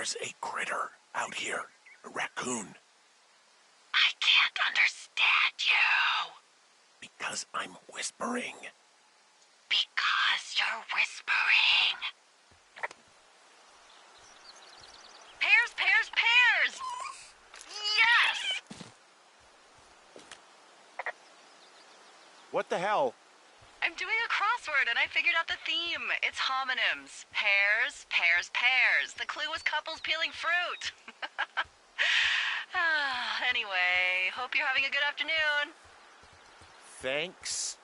There's a critter out here. A raccoon. I can't understand you. Because I'm whispering. Because you're whispering. Pears, pears, pears! Yes! What the hell? I'm doing a crossword and I figured out the theme. It's homonyms. Pears, pears, pears. The clue was couples peeling fruit. Anyway, hope you're having a good afternoon. Thanks.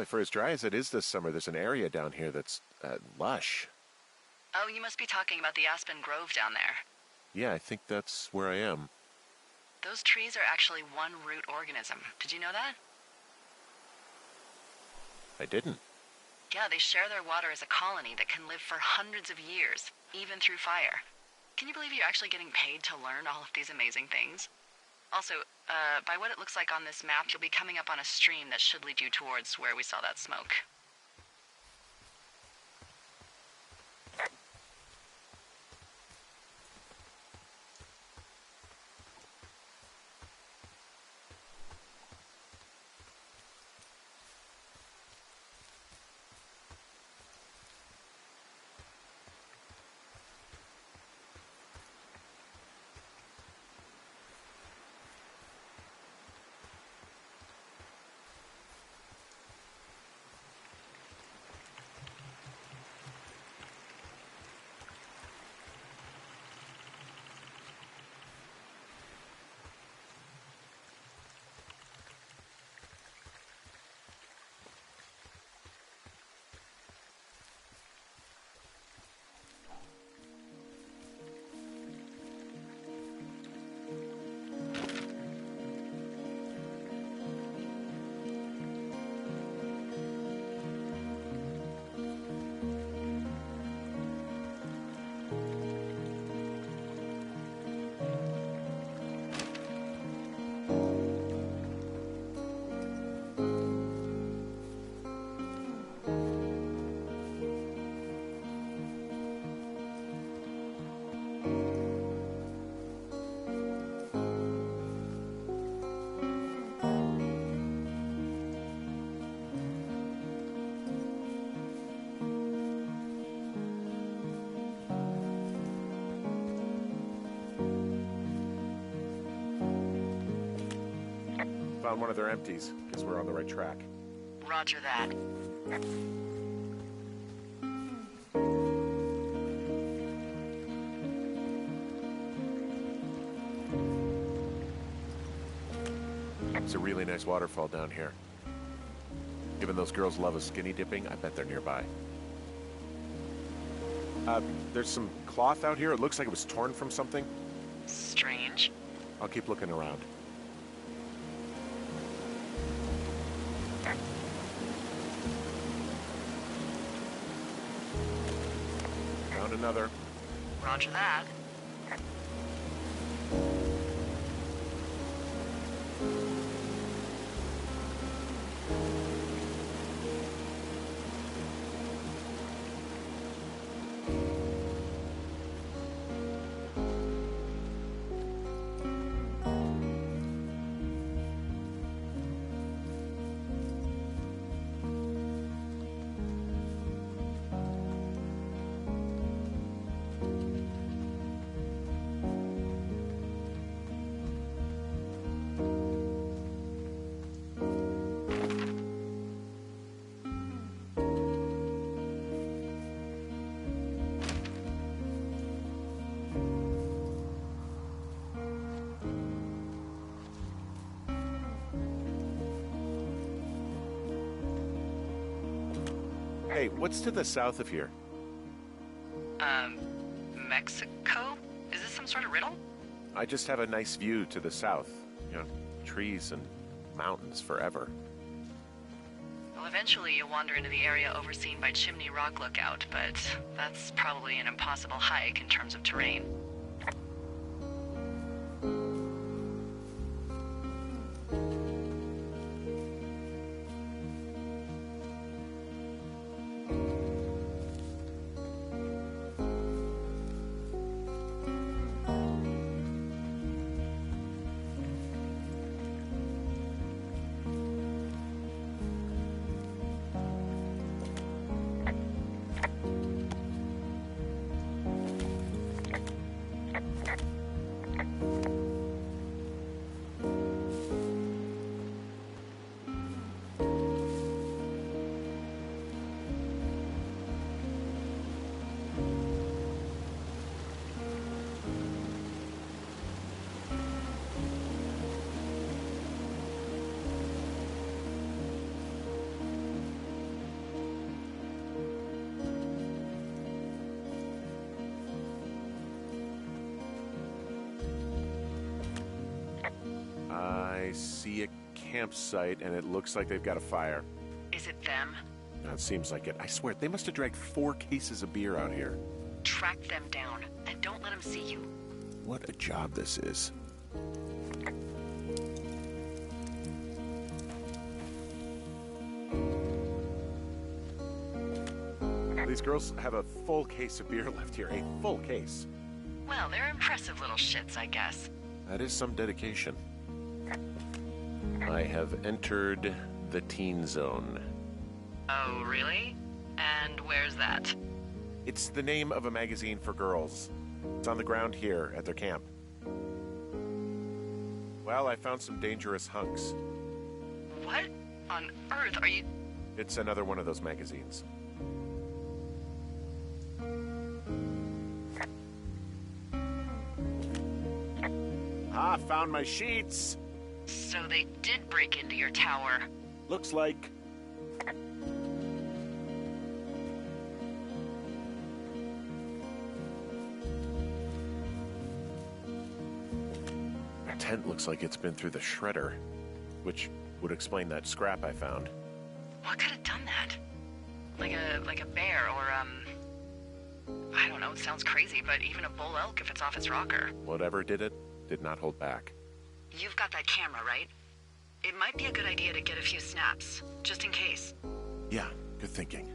Boy, for as dry as it is this summer, there's an area down here that's lush. Oh, you must be talking about the Aspen Grove down there. Yeah, I think that's where I am. Those trees are actually one root organism. Did you know that? I didn't. Yeah, they share their water as a colony that can live for hundreds of years, even through fire. Can you believe you're actually getting paid to learn all of these amazing things? Also, by what it looks like on this map, you'll be coming up on a stream that should lead you towards where we saw that smoke. Found one of their empties. Guess we're on the right track. Roger that. It's a really nice waterfall down here. Given those girls love a skinny dipping, I bet they're nearby. There's some cloth out here. It looks like it was torn from something. Strange. I'll keep looking around. Found another. Roger that. Hey, what's to the south of here? Mexico? Is this some sort of riddle? I just have a nice view to the south. You know, trees and mountains forever. Well, eventually you'll wander into the area overseen by Chimney Rock Lookout, but that's probably an impossible hike in terms of terrain. I see a campsite, and it looks like they've got a fire. Is it them? That seems like it. I swear, they must have dragged 4 cases of beer out here. Track them down, and don't let them see you. What a job this is. These girls have a full case of beer left here. A full case. Well, they're impressive little shits, I guess. That is some dedication. I have entered the teen zone. Oh, really? And where's that? It's the name of a magazine for girls. It's on the ground here at their camp. Well, I found some dangerous hunks. What on earth are you... It's another one of those magazines. Ah, found my sheets! So they did break into your tower. Looks like... Our tent looks like it's been through the shredder, which would explain that scrap I found. What could have done that? Like a bear or, I don't know, it sounds crazy, but even a bull elk if it's off its rocker. Whatever did it, did not hold back. You've got that camera, right? It might be a good idea to get a few snaps, just in case. Yeah, good thinking.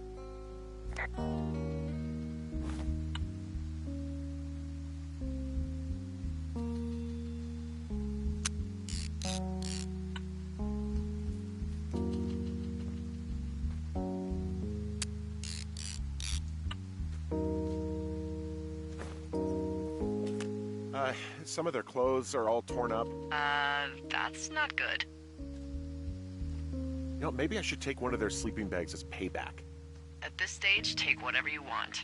Some of their clothes are all torn up. That's not good. You know, maybe I should take one of their sleeping bags as payback. At this stage, take whatever you want.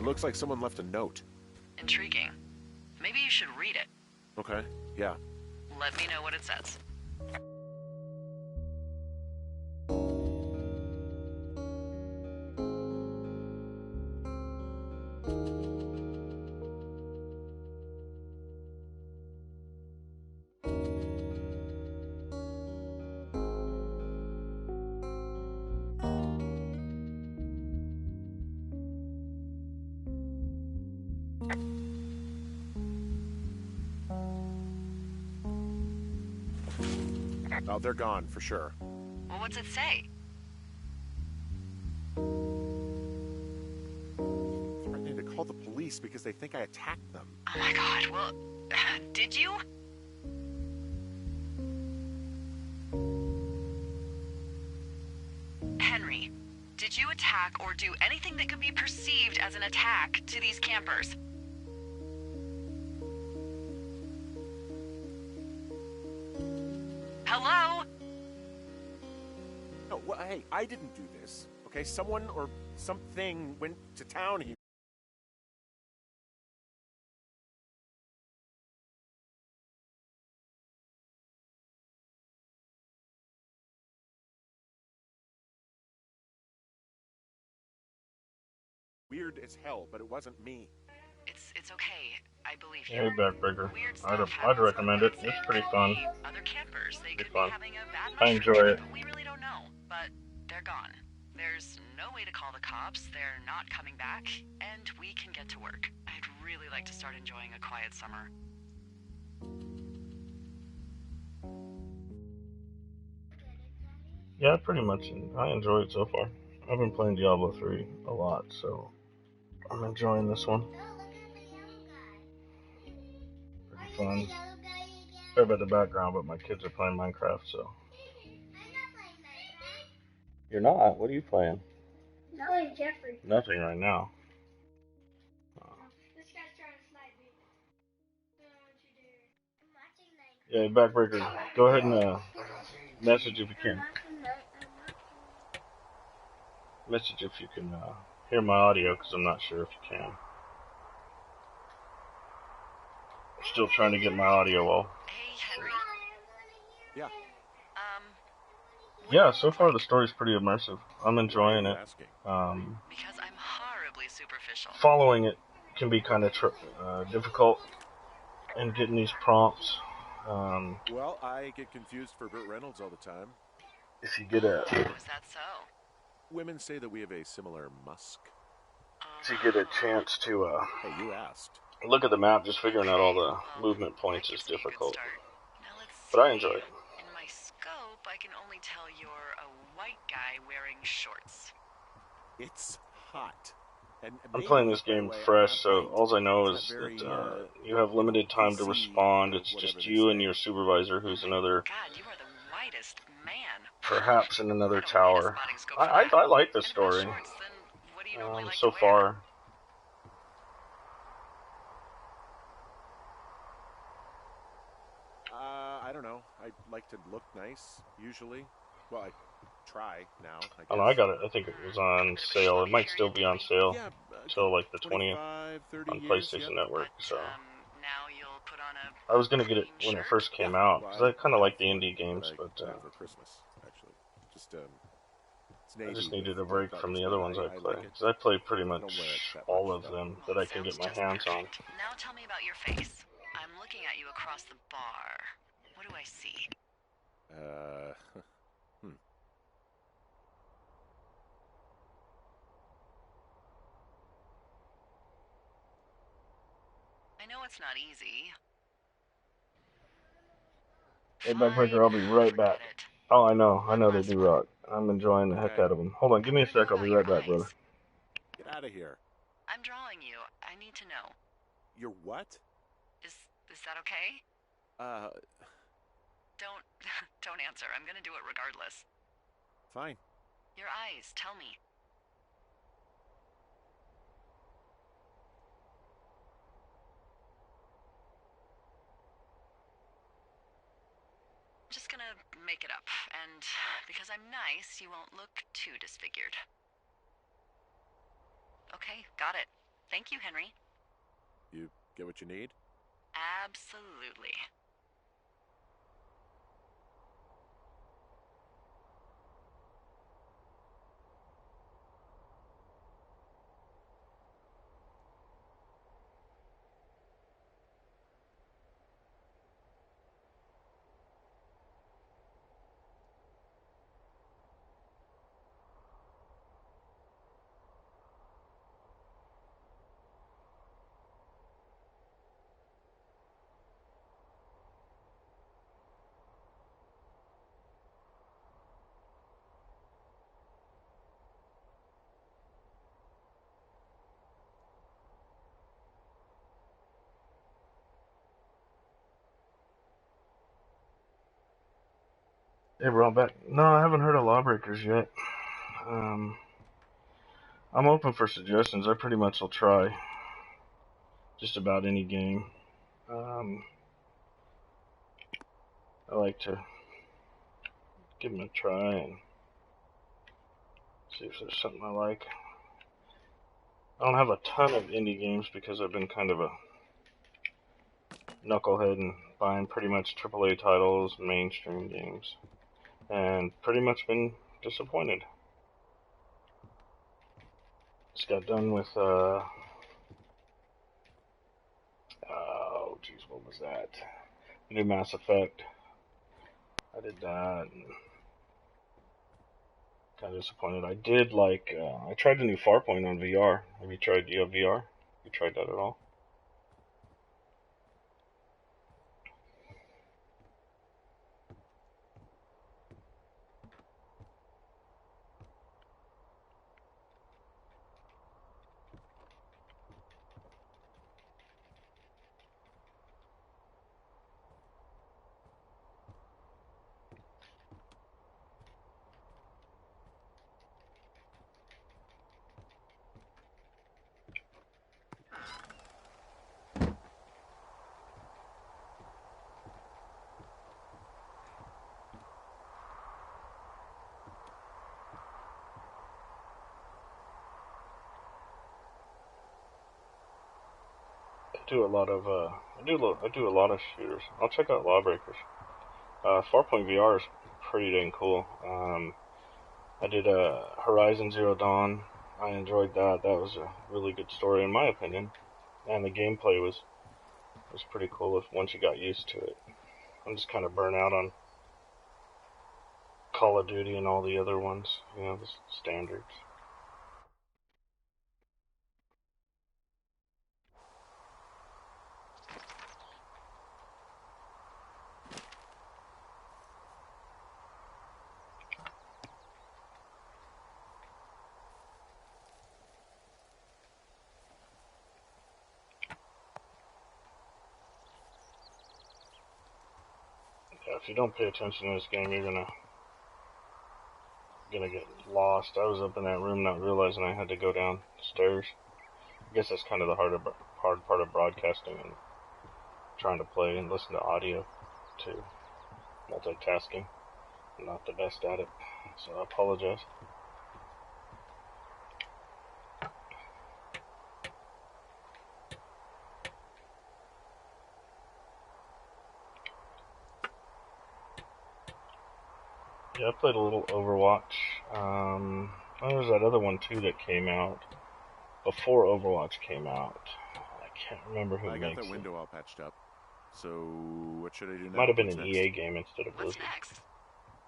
Looks like someone left a note. Intriguing. Maybe you should read it. Okay, yeah. Let me know what it says. Oh, they're gone, for sure. Well, what's it say? Threatening to call the police because they think I attacked them. Oh my god, well, did you? Henry, did you attack or do anything that could be perceived as an attack to these campers? Hello? No, well, hey, I didn't do this. Okay, someone or something went to town here. Weird as hell, but it wasn't me. It's okay. I believe you. Hey, Backbreaker. Weird stuff I'd happens recommend it. with It's pretty fun. Other campers, they Pretty could fun. be having a bad I mushroom enjoy trip. it. We really don't know, but they're gone. There's no way to call the cops. They're not coming back, and we can get to work. I'd really like to start enjoying a quiet summer. Yeah, pretty much. I enjoy it so far. I've been playing Diablo 3 a lot, so I'm enjoying this one. Pretty fun. Sorry about the background, but my kids are playing Minecraft, so. You're not? What are you playing? I'm playing Jeffrey. Nothing right now. This guy's trying to snipe me. Don't you dare. I'm watching Yeah, Backbreaker, go ahead and message if you can. Message if you can hear my audio, because I'm not sure if you can. I'm still trying to get my audio all Hey, Henry. Yeah. Yeah, so far the story's pretty immersive. I'm enjoying Why are it. you asking? Because I'm horribly superficial. Following it can be kind of difficult, and getting these prompts. Well, I get confused for Burt Reynolds all the time. If you get a Is that so? Women say that we have a similar musk. chance to Hey, you asked. look at the map, just figuring out all the Well, movement points that is gives me a good difficult. start. Now let's But I see. enjoy it. In my scope, I can only tell you're a white guy wearing shorts. It's hot. And I'm maybe, playing this by the game way, I'm fresh, not so white. all I know It's is that very, that you have limited time to PC respond. or It's whatever just they you and say. your supervisor, who's another, God, you are the whitest man. perhaps in another I don't need a tower. spotting scope for I that. like the And if not story. shorts, then what do you normally like So to wear? far. I don't know. I like to look nice, usually. Well, I try now, I guess. I don't know, I got it. I think it was on sale. It might still be on sale Yeah, until like the 20th 30 on years, PlayStation yep. Network. But, So now you'll put on a I was gonna get it clean when it shirt? first came Yeah, out well, because I kind of like the one indie games, that I but got for Christmas, actually. Just it's I just navy needed with a break dark from buttons, the but other ones I play like it. because I play pretty I much don't wear it that all much, of though. them Well, that I can get sounds my just hands on. perfect. Now tell me about your face. I'm looking at you across the bar. What do I see? I know it's not easy. Hey, Backbreaker, Fine, I'll be right forget back. it. Oh, I know One they last do one. rock. I'm enjoying the heck Okay. out of them. Hold on, give me a I wanna sec. know I'll be about right your back, brother. eyes. Get out of here. I'm drawing you. I need to know. You're what? Is that okay? Don't don't answer. I'm gonna do it regardless. Fine. Your eyes, tell me. I'm just gonna make it up, and because I'm nice, you won't look too disfigured. Okay, got it. Thank you, Henry. You get what you need? Absolutely. Hey, bro, I'm back. No, I haven't heard of Lawbreakers yet. I'm open for suggestions. I pretty much will try just about any game. I like to give them a try and see if there's something I like. I don't have a ton of indie games because I've been kind of a knucklehead and buying pretty much AAA titles, mainstream games, and pretty much been disappointed. Just got done with, oh geez, what was that? The new Mass Effect. I did that, and kind of disappointed. I did like, I tried the new Farpoint on VR. Do you have VR? You tried that at all? I do a lot of shooters. I'll check out Lawbreakers. Farpoint VR is pretty dang cool. I did Horizon Zero Dawn. I enjoyed that. That was a really good story in my opinion, and the gameplay was pretty cool once you got used to it. I'm just kind of burnt out on Call of Duty and all the other ones, you know, the standards. Yeah, if you don't pay attention to this game, you're gonna get lost. I was up in that room not realizing I had to go downstairs. I guess that's kind of the hard part of broadcasting and trying to play and listen to audio too. Multitasking. I'm not the best at it, so I apologize. Yeah, I played a little Overwatch. There was that other one too that came out before Overwatch came out. I can't remember who I makes it. got that window all patched up. So, what should I do now? Might have been What's an next? EA game instead of What's Blizzard. next?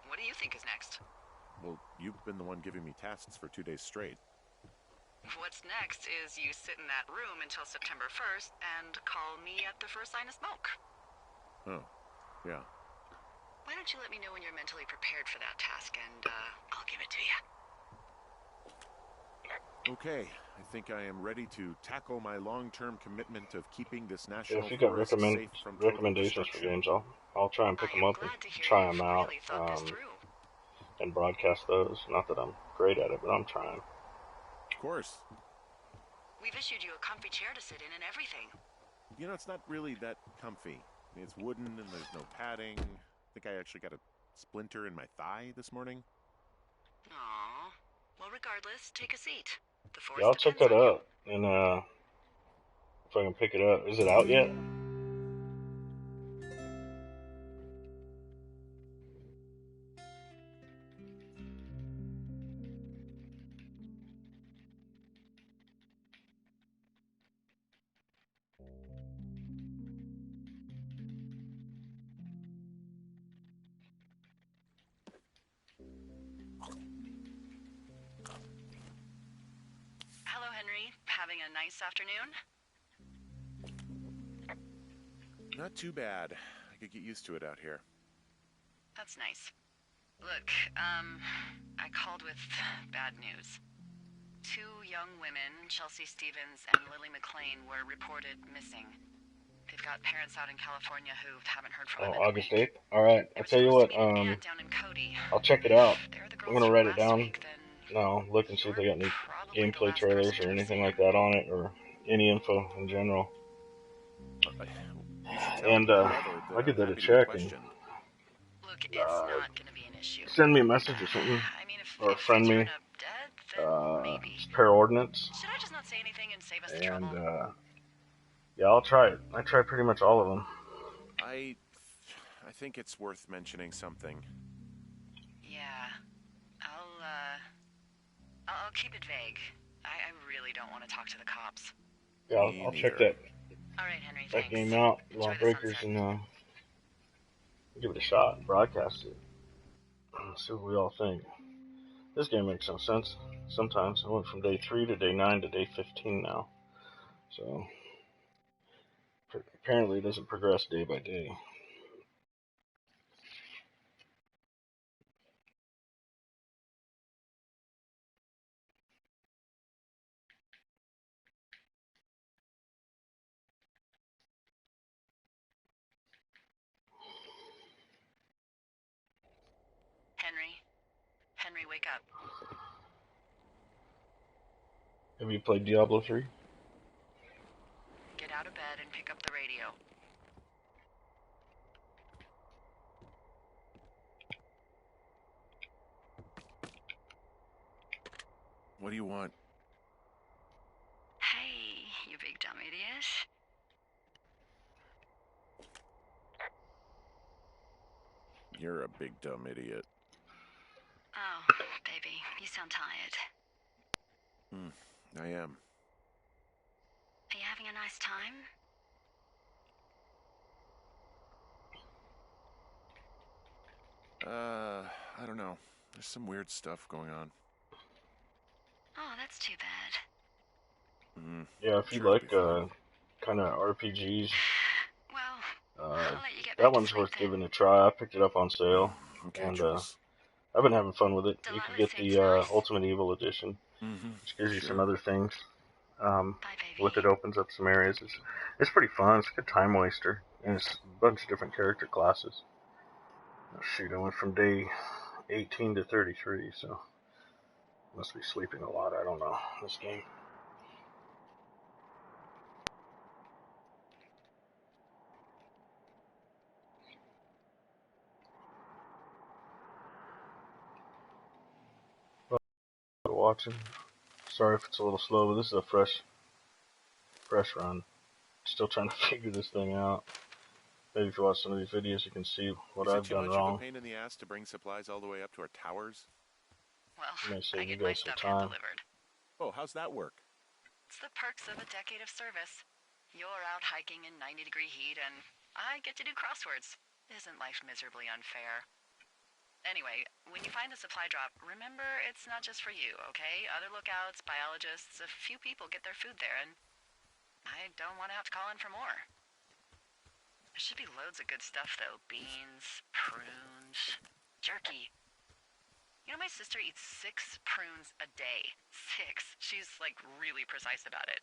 What do you think is next? Well, you've been the one giving me tasks for 2 days straight. What's next is you sit in that room until September 1st and call me at the first sign of smoke. Oh, yeah. Why don't you let me know when you're mentally prepared for that task, and I'll give it to you. Okay, I think I am ready to tackle my long-term commitment of keeping this Yeah, national if you got forest safe from total recommendations for destruction. games, I'll try and pick I them am up and glad to hear try you've them out, really thought this through. and broadcast those. Not that I'm great at it, but I'm trying. Of course. We've issued you a comfy chair to sit in and everything. You know, it's not really that comfy. I mean, it's wooden and there's no padding. I think I actually got a splinter in my thigh this morning. Aww. Well, regardless, take a seat. The forest Yeah, I'll check depends that on you. out, and if I can pick it up. Is it out yet? Hello, Henry. Having a nice afternoon? Not too bad. I could get used to it out here. That's nice. Look, I called with bad news. 2 young women, Chelsea Stevens and Lily McLean, were reported missing. They've got parents out in California who haven't heard from them in a August week. 8th? Alright, They I'll were tell you supposed what, to meet an aunt down in Cody. I'll check it out. If they're the I'm girls gonna from write it last down. week, then No, look and see if they got any probably the gameplay last trailers person or to have anything seen like her. that on it, or any info in general. You should tell And whoever that I'll give I'm that a happy to be check and questioned. Look, it's not going to be an issue. send me a message or something, I mean, if or they friend turn me. up dead, then maybe. It's ParaOrdnance, Should I just not say anything and save us the and trouble? yeah, I'll try it. I try pretty much all of them. I think it's worth mentioning something. Yeah. I'll keep it vague. I really don't want to talk to the cops. Yeah, I'll check that All right, Henry, that thanks. game out, Enjoy the Lawbreakers, sunset. and give it a shot, broadcast it, see what we all think. This game makes some sense. Sometimes I went from day 3 to day 9 to day 15 now, so apparently it doesn't progress day by day. Henry, wake up. Have you played Diablo 3? Get out of bed and pick up the radio. What do you want? Hey, you big dumb idiot. You're a big dumb idiot. Oh, baby, you sound tired. I am. Are you having a nice time? I don't know. There's some weird stuff going on. Oh, that's too bad. Yeah, if you Sure, like it'll be fun. kind of RPGs, Well, I'll let you get back that to one's sleep worth then. giving a try. I picked it up on sale, Okay, and Jules. I've been having fun with it. You can Delilah get seems the nice. Ultimate Evil Edition, which gives you some other things. Bye, baby. With it opens up some areas. It's pretty fun. It's a good time waster, and it's a bunch of different character classes. Oh, shoot, I went from day 18 to 33, so must be sleeping a lot. I don't know this game. Watching. Sorry if it's a little slow, but this is a fresh run. Still trying to figure this thing out. Maybe if you watch some of these videos, you can see what Is it I've too done much wrong. of a pain in the ass to bring supplies all the way up to our towers? Well, May I save you get my guys some stuff hand time. delivered. Oh, how's that work? It's the perks of a decade of service. You're out hiking in 90-degree heat, and I get to do crosswords. Isn't life miserably unfair? Anyway, when you find a supply drop, remember it's not just for you, okay? Other lookouts, biologists, a few people get their food there, and I don't want to have to call in for more. There should be loads of good stuff, though. Beans, prunes, jerky. You know, my sister eats 6 prunes a day. 6. She's, like, really precise about it.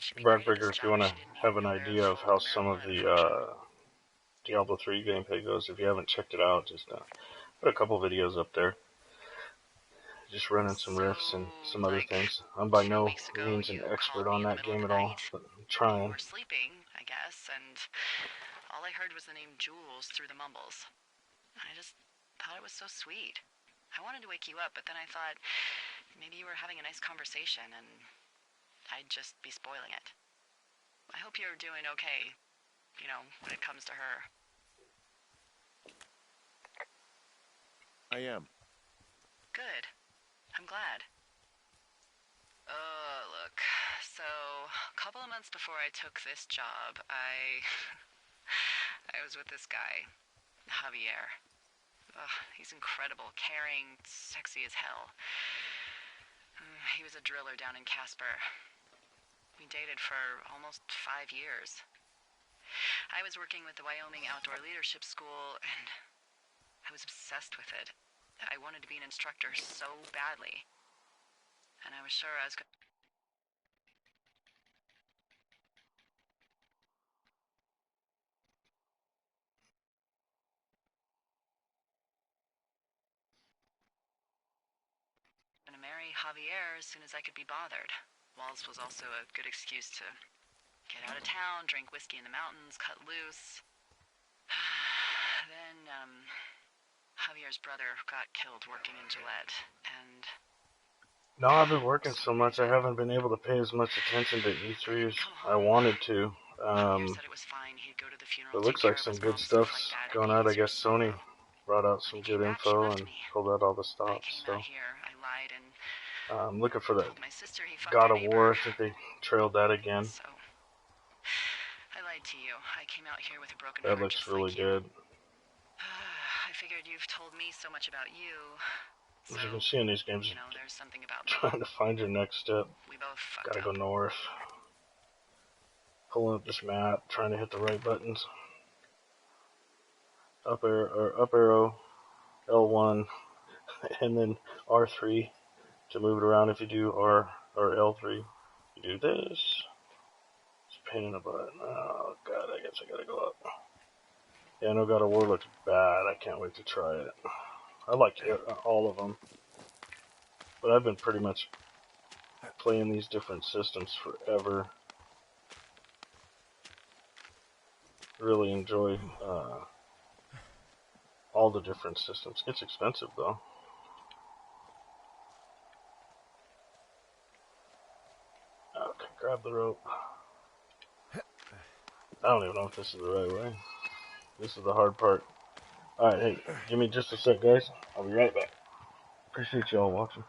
She'd be great at Backbreaker, this if you job want if to she didn't have eat an a idea of wheelbarrow how full some of marijuana in the her fridge. Diablo 3 gameplay goes, if you haven't checked it out, just put a couple videos up there. Just running some riffs and some other like, things. I'm by 2 no weeks ago, means an you expert called me on in the that middle of game the at all, night. but I'm You trying. were sleeping, I guess, and all I heard was the name Jules through the mumbles. I just thought it was so sweet. I wanted to wake you up, but then I thought maybe you were having a nice conversation and I'd just be spoiling it. I hope you're doing okay, you know, when it comes to her. I am. Good. I'm glad. Look, so a couple of months before I took this job, I was with this guy, Javier. He's incredible, caring, sexy as hell. He was a driller down in Casper. We dated for almost 5 years. I was working with the Wyoming Outdoor Leadership School, and I was obsessed with it. I wanted to be an instructor so badly. And I was sure I was going to marry Javier as soon as I could be bothered. Walls was also a good excuse to get out of town, drink whiskey in the mountains, cut loose. Then, Javier's brother got killed working in Gillette, and... No, I've been working so much I haven't been able to pay as much attention to E3 as I wanted to. Javier said it was fine. He'd go to the funeral, But it take looks care like of some his good mom, stuff stuff's like that. going It'd out. be I easier guess Sony solo. brought out When some he good came back, she info left and me. pulled out all the I stops. came So out here, I lied, and I'm looking for that told my sister he fucked God her of War. neighbor. I think they trailed that again. So, I lied to you. I came out here with a broken That heart looks just really like you. good. I figured you've told me so much about you. So, As you can see in these games, you know, there's something about me. trying to find your next step. We both fucked Gotta up. go north. Pulling up this map, trying to hit the right buttons. Up arrow, L1, and then R3 to move it around. If you do R or L3, you do this. It's a pain in the butt. Oh god, I guess I gotta go up. Yeah, I know God of War looks bad. I can't wait to try it. I like all of them, but I've been pretty much playing these different systems forever. Really enjoy all the different systems. It's expensive though. Okay, grab the rope. I don't even know if this is the right way. This is the hard part. Alright, hey, give me just a sec, guys. I'll be right back. Appreciate y'all watching.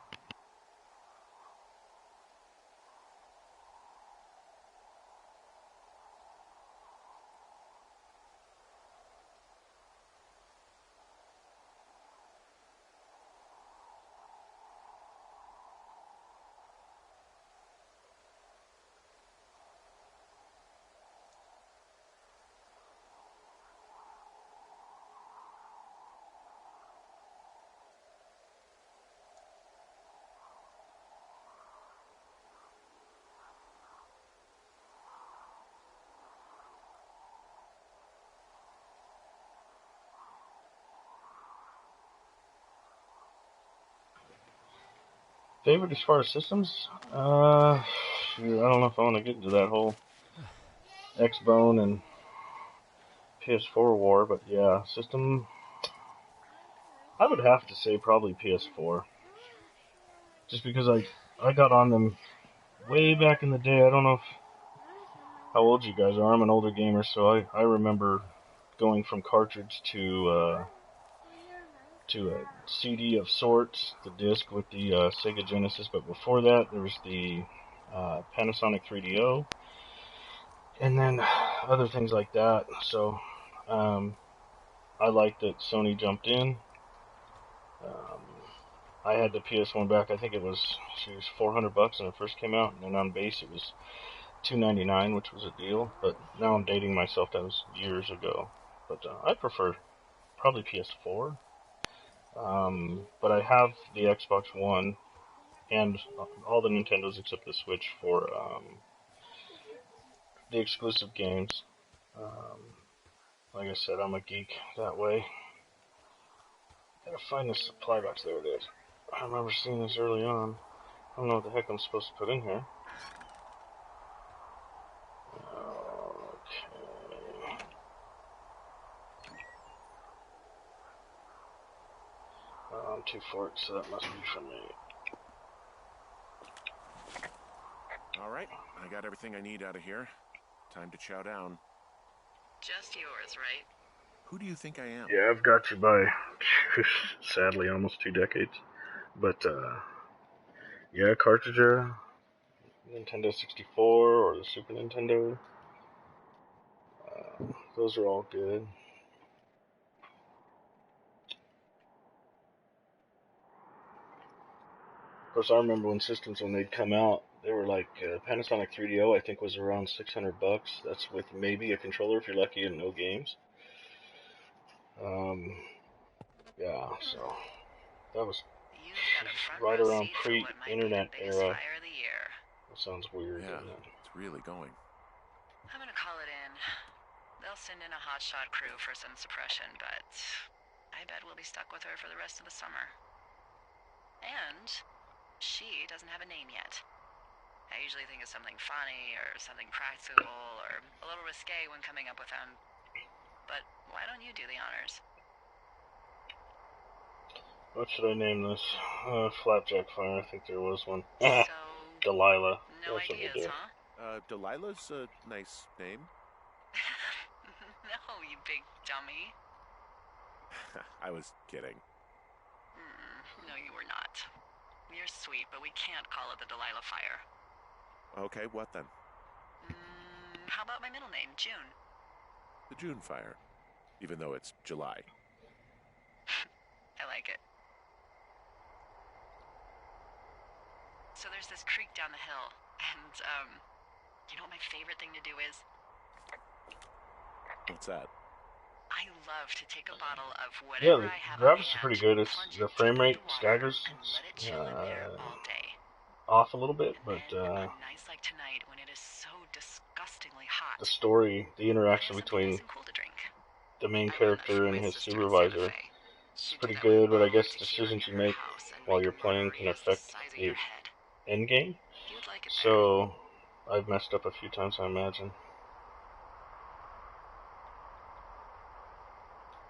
Favorite as far as systems? Shoot, I don't know if I want to get into that whole X-Bone and PS4 war, but yeah, system, I would have to say probably PS4. Just because I got on them way back in the day. I don't know how old you guys are. I'm an older gamer, so I remember going from cartridge to a CD of sorts, the disc with the Sega Genesis. But before that, there was the Panasonic 3DO, and then other things like that. So I liked that Sony jumped in. I had the PS1 back. I think it was $400 when it first came out, and then on base it was $299, which was a deal. But now I'm dating myself. That was years ago. But I prefer probably PS4. But I have the Xbox One and all the Nintendos except the Switch for the exclusive games. Like I said, I'm a geek that way. Gotta find this supply box. There it is. I remember seeing this early on. I don't know what the heck I'm supposed to put in here. Okay. 2 forks, so that must be for me. Alright, I got everything I need out of here. Time to chow down. Just yours, right? Who do you think I am? Yeah, I've got you by, sadly, almost 2 decades. But, yeah, cartridge era, Nintendo 64 or the Super Nintendo. Those are all good. Of course, I remember when systems, when they'd come out, they were like, Panasonic 3DO, I think, was around $600. That's with maybe a controller if you're lucky and no games. Yeah, so that was right around pre-internet era. That sounds weird, Yeah, doesn't it? it's really going. I'm gonna call it in. They'll send in a hotshot crew for some suppression, but I bet we'll be stuck with her for the rest of the summer. And she doesn't have a name yet. I usually think of something funny or something practical or a little risque when coming up with them. But why don't you do the honors? What should I name this? Flapjack Fire, I think there was one. So, Delilah. no That's what we ideas, did. huh? Delilah's a nice name. No, you big dummy. I was kidding. No, you were not. You're sweet, but we can't call it the Delilah Fire. Okay, what then? How about my middle name, June? The June Fire. Even though it's July. I like it. So there's this creek down the hill, and, you know what my favorite thing to do is? What's that? I love to take a bottle of whatever I have on hand, graphics are pretty good. It's the frame rate staggers let it chill in there all day. off a little bit, but on nights like tonight when it is so disgustingly hot, the story, the interaction between cool to drink. the main character and his supervisor is pretty good. But I guess decisions you make while you're playing can affect the end game. So I've messed up a few times, I imagine.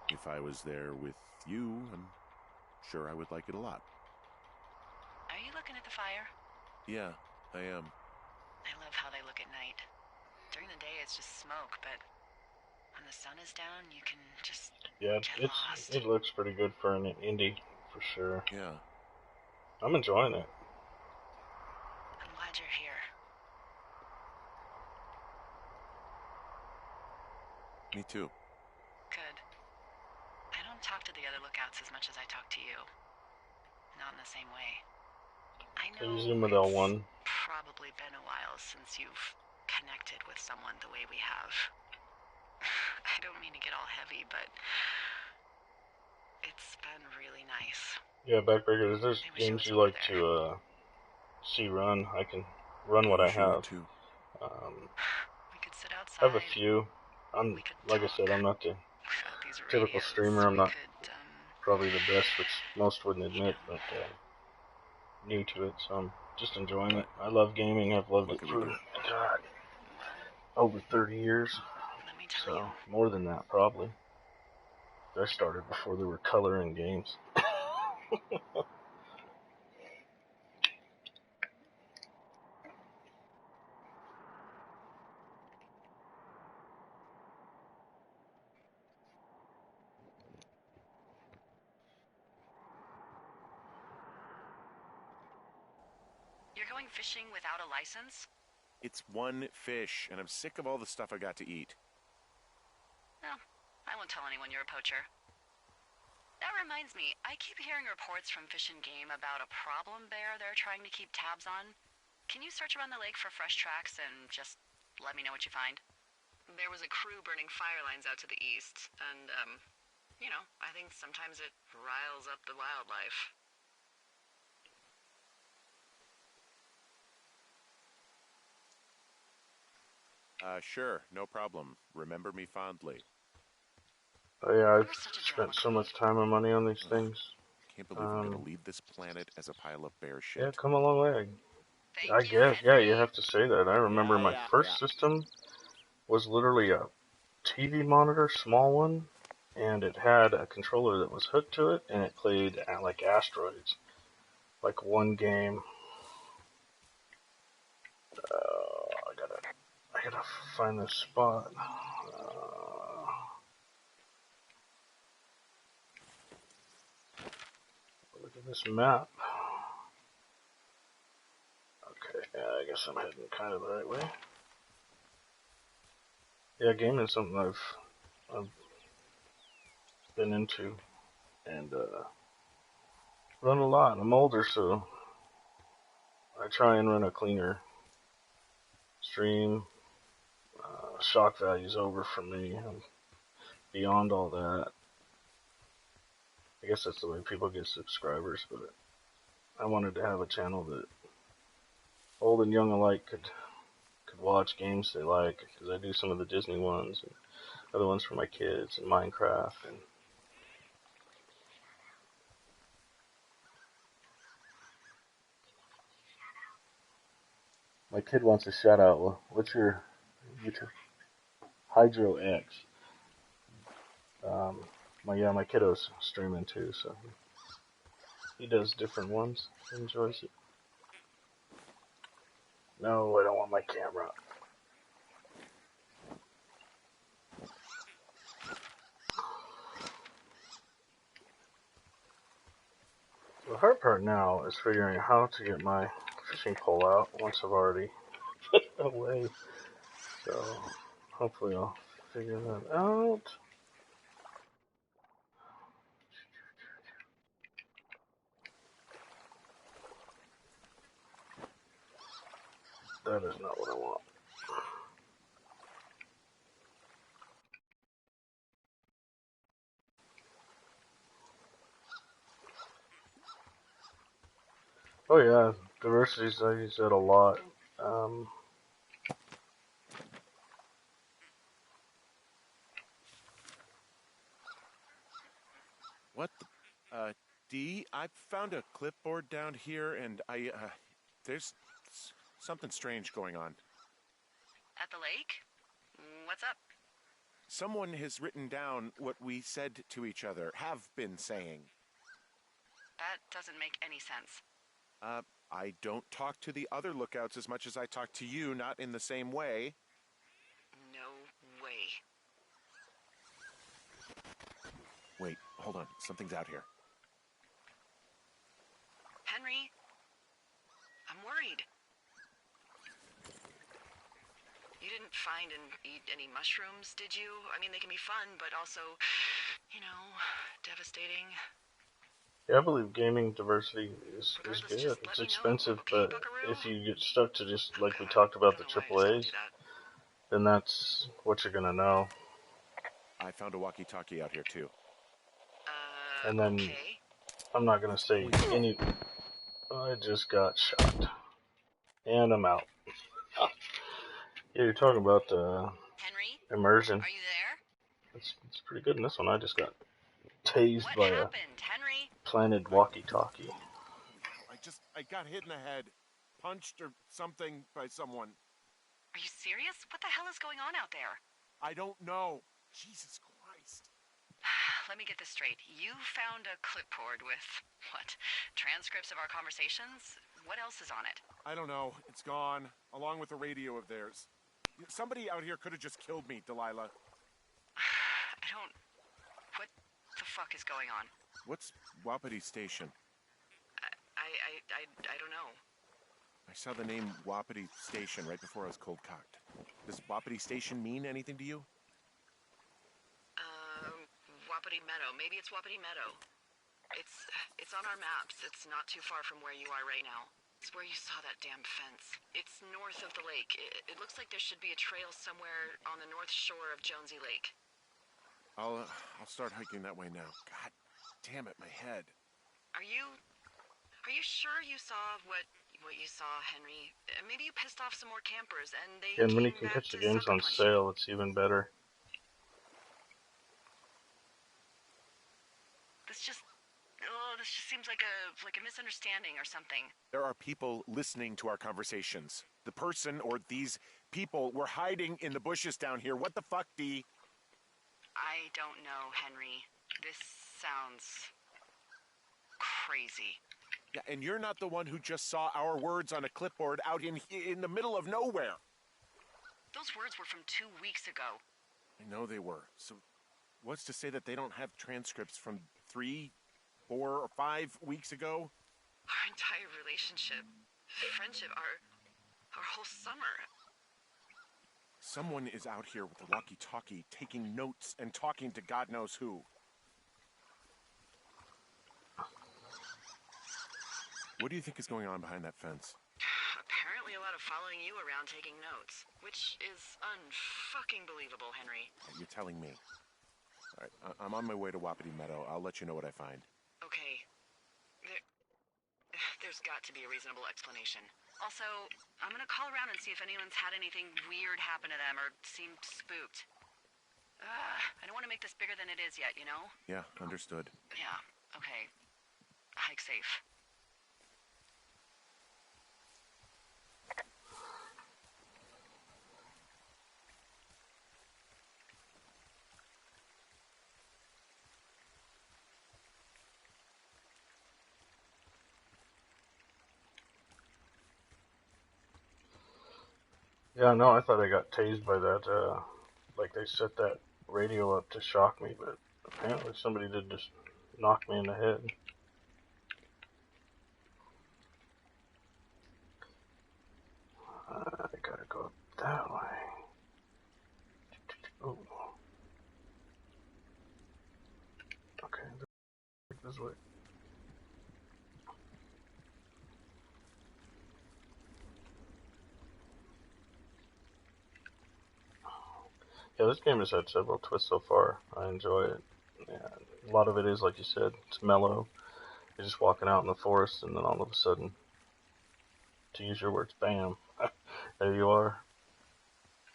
If I was there with you, I'm sure I would like it a lot. Are you looking at the fire? Yeah, I am. I love how they look at night. During the day it's just smoke, but when the sun is down, you can just Yeah, Get lost. it looks pretty good for an indie, for sure. Yeah. I'm enjoying it. I'm glad you're here. Me too. Good. I don't talk to the other lookouts as much as I talk to you. Not in the same way. I know Use them with it's L1. probably been a while since you've connected with someone the way we have. I don't mean to get all heavy, but it's been really nice. Yeah, Backbreaker, if there's I wish it games was you over like there. to see run, I can run what I wish you would have. too. We could sit outside. I have a few. We could Like I talk said, I'm not the about these typical radios. streamer. I'm We not could, probably the best, which most wouldn't admit, but new to it, so I'm just enjoying it. I love gaming. I've loved What it can for, we do? God, over 30 years. let me tell So, you. more than that, probably. I started before there were color in games. You're going fishing without a license? It's one fish, and I'm sick of all the stuff I got to eat. No, I won't tell anyone you're a poacher. That reminds me, I keep hearing reports from Fish and Game about a problem bear they're trying to keep tabs on. Can you search around the lake for fresh tracks and just let me know what you find? There was a crew burning fire lines out to the east, and, you know, I think sometimes it riles up the wildlife. Sure, no problem. Remember me fondly. Oh yeah, I've You're such a drama spent so queen. much time and money on these things. Can't believe I'm gonna leave this planet as a pile of bear Yeah, shit. come a long way. Thank I you, guess, yeah, Henry. you have to say that. I remember my first system was literally a TV monitor, small one, and it had a controller that was hooked to it, and it played like Asteroids, like one game. I gotta find this spot. Look at this map. Okay, yeah, I guess I'm heading kind of the right way. Yeah, gaming is something I've been into, and run a lot. I'm older, so I try and run a cleaner stream. Shock value's over for me. I'm beyond all that. I guess that's the way people get subscribers, but I wanted to have a channel that old and young alike could watch games they like, because I do some of the Disney ones and other ones for my kids and Minecraft and my kid wants a shout out. Well, what's your YouTube? Hydro X. My kiddo's streaming too, so he does different ones. He enjoys it. No, I don't want my camera. The hard part now is figuring out how to get my fishing pole out once I've already put it away. So hopefully I'll figure that out. That is not what I want. Oh yeah, diversities, I use that a lot. What the, Dee, I found a clipboard down here, and there's something strange going on. At the lake? What's up? Someone has written down what we said to each other, have been saying. That doesn't make any sense. I don't talk to the other lookouts as much as I talk to you, not in the same way. No way. Wait, hold on. Something's out here. Henry? I'm worried. You didn't find and eat any mushrooms, did you? I mean, they can be fun, but also, you know, devastating. Yeah, I believe gaming diversity is Regardless, good. just It's let me know, expensive, okay, but buckaroo? if you get stuck to just, like we God, talked about, I the don't know why I just had to AAAs, do that. then that's what you're gonna know. I found a walkie-talkie out here, too. And then, Okay. I'm not gonna say any... I just got shot. And I'm out. Yeah, you're talking about Henry? immersion. Are you there? It's pretty good in this one. I just got tased What by happened, Henry? a planted walkie-talkie. I got hit in the head. Punched or something by someone. Are you serious? What the hell is going on out there? I don't know. Jesus Christ. Let me get this straight. You found a clipboard with, what, transcripts of our conversations? What else is on it? I don't know. It's gone, along with the radio of theirs. Somebody out here could have just killed me, Delilah. What the fuck is going on? What's Wapiti Station? I don't know. I saw the name Wapiti Station right before I was cold-cocked. Does Wapiti Station mean anything to you? Wapiti Meadow. Maybe it's Wapiti Meadow. It's on our maps. It's not too far from where you are right now. It's where you saw that damn fence. It's north of the lake. It looks like there should be a trail somewhere on the north shore of Jonesy Lake. I'll start hiking that way now. God damn it, my head. Are you sure you saw what you saw, Henry? Maybe you pissed off some more campers and they And when you came can back catch the to games sucker on punch sale, it's even better. This just seems like a misunderstanding or something. There are people listening to our conversations. The person or these people were hiding in the bushes down here. What the fuck, Dee? I don't know, Henry. This sounds crazy. Yeah, and you're not the one who just saw our words on a clipboard out in the middle of nowhere. Those words were from 2 weeks ago. I know they were. So what's to say that they don't have transcripts from 3, 4, or 5 weeks ago? Our entire relationship, friendship, our whole summer. Someone is out here with a walkie-talkie, taking notes and talking to God knows who. What do you think is going on behind that fence? Apparently a lot of following you around taking notes, which is unfucking believable, Henry. You're telling me. All right, I'm on my way to Wapiti Meadow. I'll let you know what I find. Okay. There's got to be a reasonable explanation. Also, I'm gonna call around and see if anyone's had anything weird happen to them or seemed spooked. I don't want to make this bigger than it is yet, you know? Yeah, understood. Yeah, okay. Hike safe. Yeah, no, I thought I got tased by that, like they set that radio up to shock me, but apparently somebody did just knock me in the head. I gotta go up that way. Ooh. Okay, this way. Yeah, this game has had several twists so far. I enjoy it. Yeah, a lot of it is, like you said, it's mellow. You're just walking out in the forest, and then all of a sudden, to use your words, bam, there you are,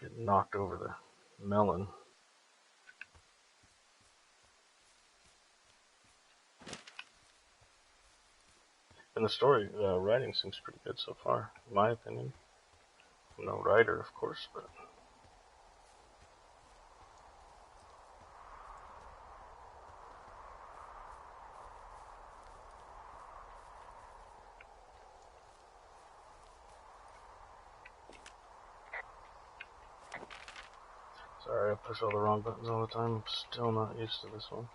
getting knocked over the melon. And the story writing seems pretty good so far, in my opinion. I'm no writer, of course, but sorry, I push all the wrong buttons all the time. I'm still not used to this one.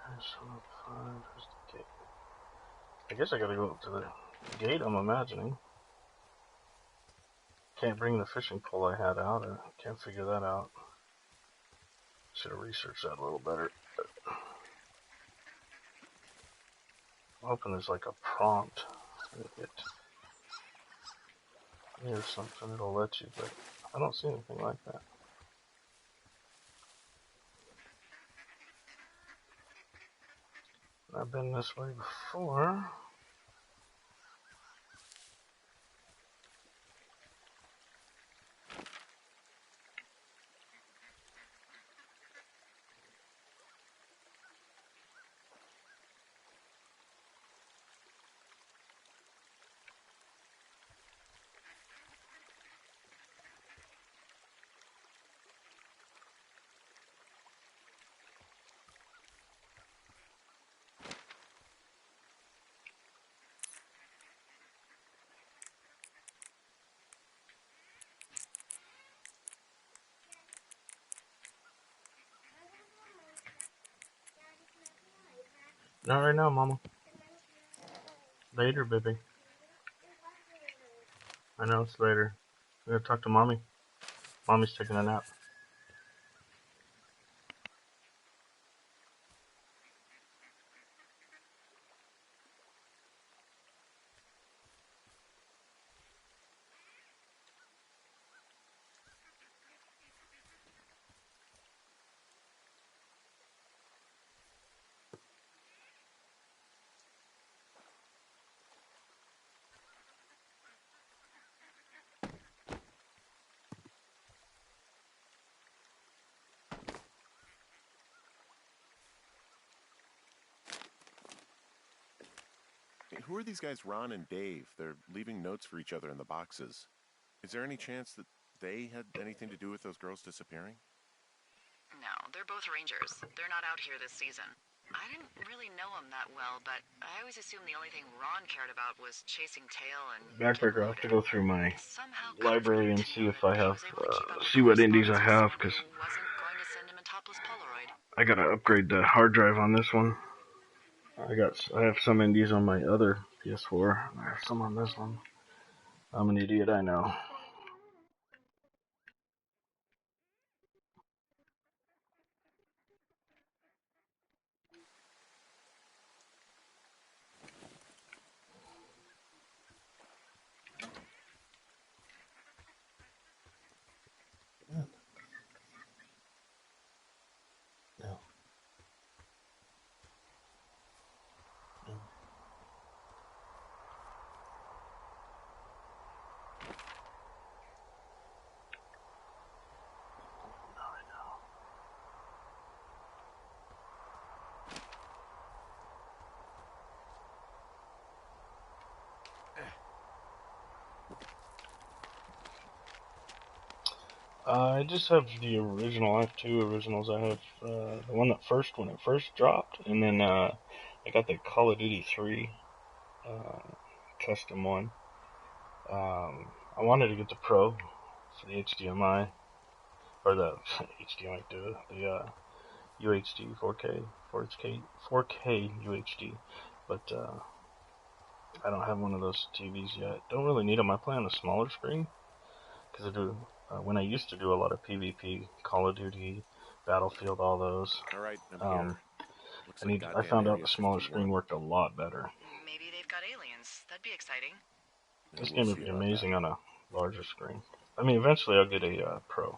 There's the gate. I guess I gotta go up to the gate, I'm imagining. Can't bring the fishing pole I had out. I can't figure that out. Should have researched that a little better. I'm hoping there's like a prompt. Or something it'll let you, but I don't see anything like that. I've been this way before. Not right now, Mama. Later, baby. I know it's later. I'm gonna talk to Mommy. Mommy's taking a nap. Who are these guys, Ron and Dave? They're leaving notes for each other in the boxes. Is there any chance that they had anything to do with those girls disappearing? No, they're both rangers. They're not out here this season. I didn't really know him that well, but I always assumed the only thing Ron cared about was chasing tail and Backbreaker, I'll have to go through my somehow library and see if I have, was able to keep up with see what indies I correspondence with have, someone because who wasn't going to send him a topless Polaroid. I gotta upgrade the hard drive on this one. I have some indies on my other PS4. I have some on this one. I'm an idiot, I know. I just have the original. I have two originals. I have the one when it first dropped, and then I got the Call of Duty 3 custom one. I wanted to get the Pro for the HDMI, or the HDMI, the UHD 4K UHD, but I don't have one of those TVs yet. Don't really need them. I play on a smaller screen because I do. When I used to do a lot of PvP, Call of Duty, Battlefield, all those. All right, I'm here. Looks like I found out the smaller 51. screen worked a lot better. Maybe they've got aliens. That'd be exciting. This game would be amazing on a larger screen. I mean, eventually I'll get a Pro.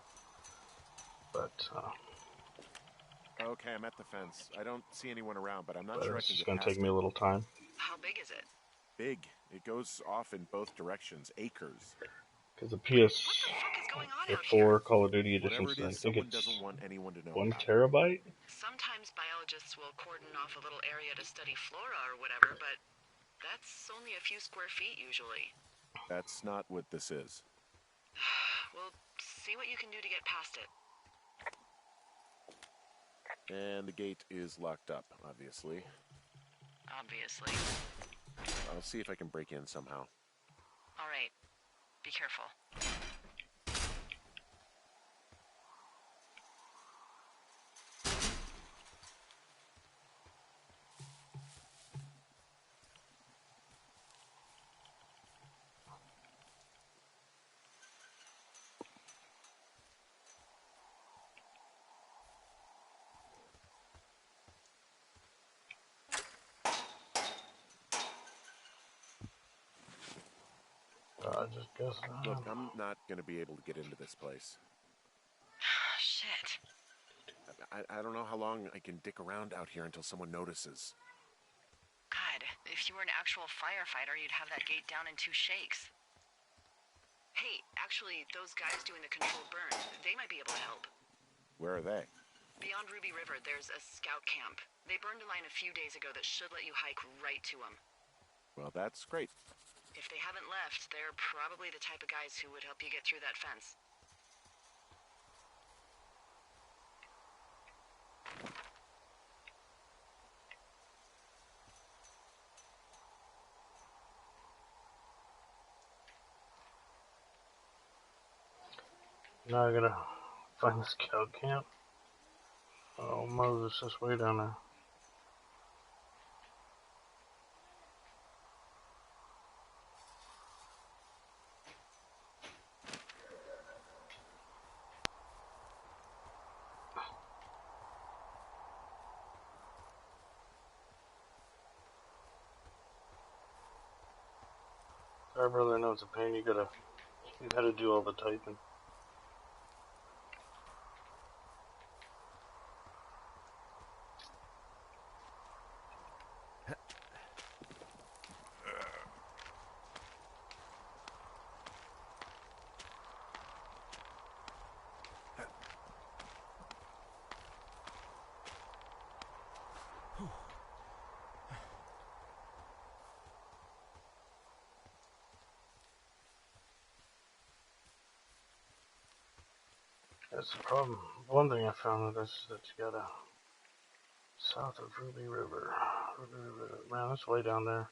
But Okay, I'm at the fence. I don't see anyone around, but I'm not sure I it's can just get gonna past take me a little time. How big is it? Big. It goes off in both directions. Acres. Because the What the fuck is going on out here? PS4 Call of Duty edition, Whatever it I is, think someone it's doesn't want anyone to know 1 about it. terabyte. Sometimes biologists will cordon off a little area to study flora or whatever, but that's only a few square feet usually. That's not what this is. We'll see what you can do to get past it. And the gate is locked up, obviously. Obviously. I'll see if I can break in somehow. All right. Be careful. I just guess not. Look, I'm not going to be able to get into this place. Shit. I don't know how long I can dick around out here until someone notices. God, if you were an actual firefighter, you'd have that gate down in 2 shakes. Hey, actually, those guys doing the controlled burn, they might be able to help. Where are they? Beyond Ruby River, there's a scout camp. They burned a line a few days ago that should let you hike right to them. Well, that's great. If they haven't left, they're probably the type of guys who would help you get through that fence. Now I gotta find the scout camp. Oh, Moses is way down there. Sorry, brother, I know it's a pain. You gotta do all the typing. That's the problem. One thing I found with this is that you gotta south of Ruby River. Man, that's way down there.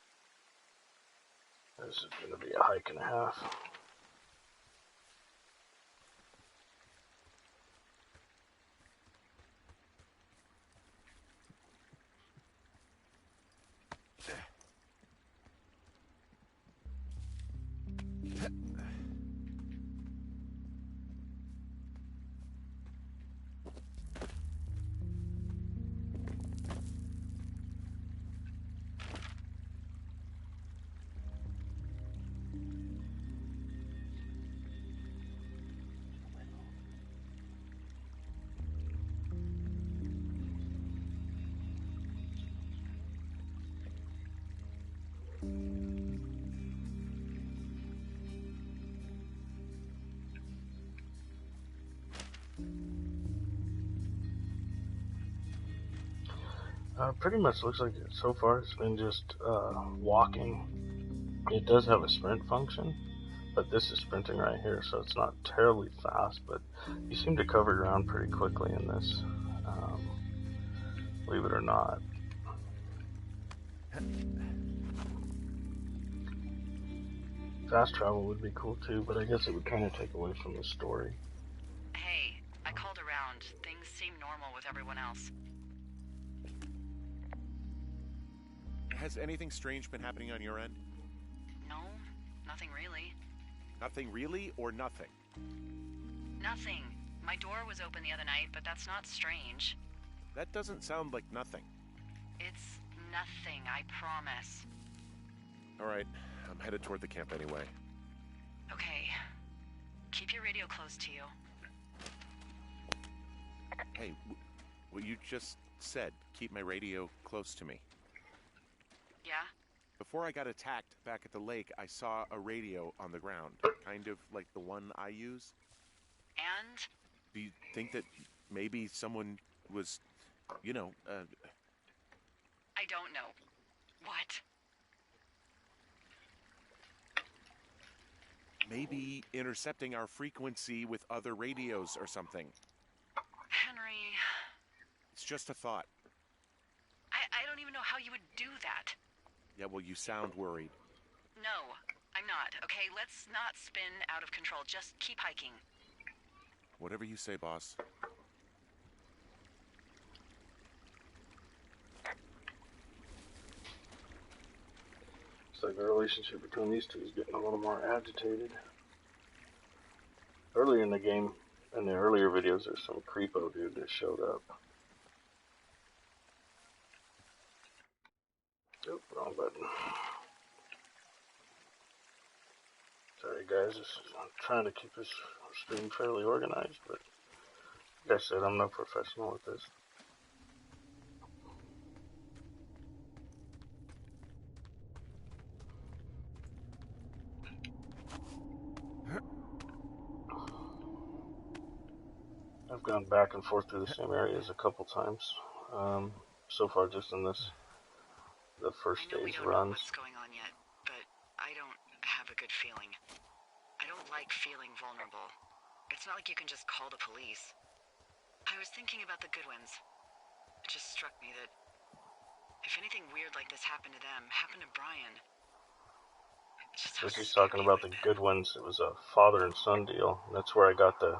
This is gonna be a hike and a half. Pretty much looks like so far it's been just walking. It does have a sprint function, but this is sprinting right here, so it's not terribly fast, but you seem to cover ground pretty quickly in this, believe it or not. Fast travel would be cool too, but I guess it would kind of take away from the story. Hey, I called around. Things seem normal with everyone else. Has anything strange been happening on your end? No, nothing really. Nothing really, or nothing? Nothing. My door was open the other night, but that's not strange. That doesn't sound like nothing. It's nothing, I promise. All right, I'm headed toward the camp anyway. Okay. Keep your radio close to you. Hey, what you just said, keep my radio close to me. Yeah? Before I got attacked back at the lake, I saw a radio on the ground, kind of like the one I use. And? Do you think that maybe someone was, I don't know. What? maybe intercepting our frequency with other radios or something? Henry... It's just a thought. I don't even know how you would do that. Yeah, well, you sound worried. No, I'm not. Okay, let's not spin out of control. Just keep hiking. Whatever you say, boss. It's like the relationship between these two is getting a little more agitated. Earlier in the game, in the earlier videos, there's some creepo dude that showed up. Oop, wrong button. Sorry Sorry guys, I'm trying to keep this stream fairly organized, but like I said, I'm no professional with this. I've gone back and forth through the same areas a couple times. So far just in the first I know we day's don't know runs. what's going on yet, but I don't have a good feeling. I don't like feeling vulnerable. It's not like you can just call the police. I was thinking about the Goodwins. It just struck me that if anything weird like this happened to them, happened to Brian. Just how She's scary talking it about would've the been. Goodwins. It was a father and son deal. That's where I got the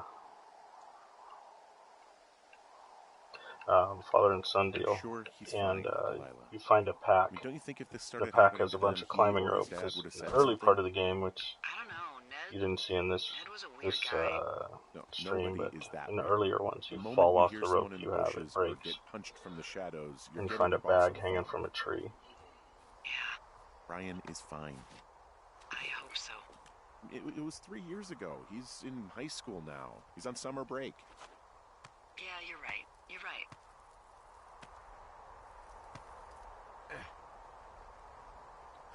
father and son deal. Sure, he's And fine, Delilah. you find a pack. I mean, don't you think if this The started pack happening has to a bunch them, of he climbing or his rope, dad because would have in said the early something? part of the game, which I don't know, you Ned. didn't see in this Ned was a weird guy. No, stream, nobody but is that in the way. earlier ones, The you moment fall you off hear the someone rope in you the have, it bushes or breaks, get punched from the shadows, you're and you getting find a your boss on bag the hanging phone. from a tree. Yeah, Brian is fine. I hope so. It was 3 years ago. He's in high school now. He's on summer break. Yeah, you're right. You're right.